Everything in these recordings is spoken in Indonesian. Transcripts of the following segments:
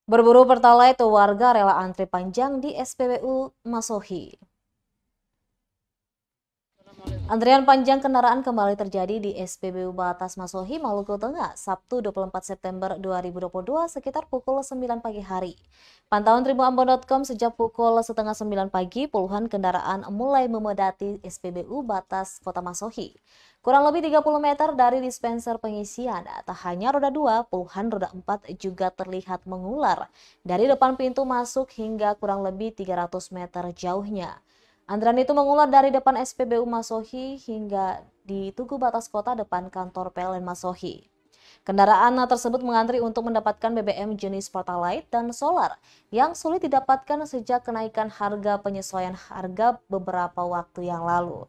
Berburu Pertalite, warga rela antri panjang di SPBU Masohi. Antrian panjang kendaraan kembali terjadi di SPBU Batas Masohi, Maluku Tengah, Sabtu 24 September 2022 sekitar pukul 9 pagi hari. Pantauan tribuambon.com sejak pukul setengah 9 pagi, puluhan kendaraan mulai memadati SPBU Batas Kota Masohi. Kurang lebih 30 meter dari dispenser pengisian, tak hanya roda 2, puluhan roda 4 juga terlihat mengular dari depan pintu masuk hingga kurang lebih 300 meter jauhnya. Antrean itu mengular dari depan SPBU Masohi hingga di Tugu Batas Kota depan kantor PLN Masohi. Kendaraan tersebut mengantri untuk mendapatkan BBM jenis Pertalite dan solar yang sulit didapatkan sejak kenaikan harga penyesuaian harga beberapa waktu yang lalu.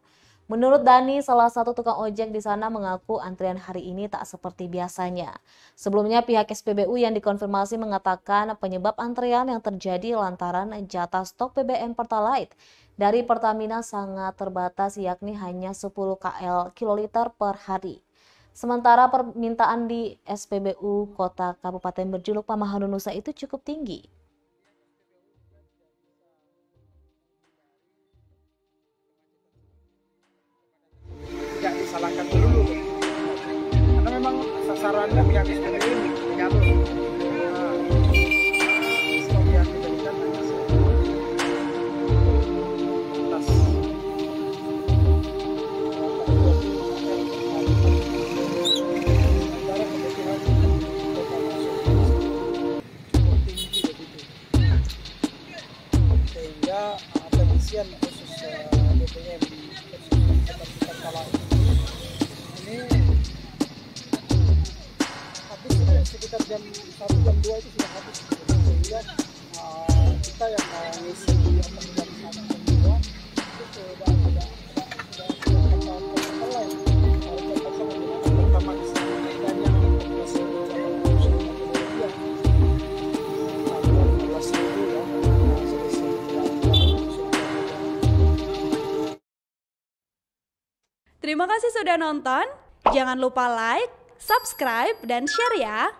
Menurut Dani, salah satu tukang ojek di sana mengaku antrian hari ini tak seperti biasanya. Sebelumnya pihak SPBU yang dikonfirmasi mengatakan penyebab antrian yang terjadi lantaran jatah stok BBM Pertalite dari Pertamina sangat terbatas, yakni hanya 10 kiloliter per hari. Sementara permintaan di SPBU Kota Kabupaten berjuluk Pamahan Nusa itu cukup tinggi. Tidak disalahkan dulu, karena memang sasarannya pihak SPBU menyalur. Stok yang diberikan hanya sebatas antara kebutuhan kota masuk cukup tinggi begitu, sehingga pengisian khusus BBM seperti Pertalite ini habis sekitar jam 1 jam 2 itu sudah habis, sehingga kita yang mengisi jam 1 jam 2 itu sudah ada lain pertama di sini dan yang masih Terima kasih sudah nonton. Jangan lupa like, subscribe, dan share ya.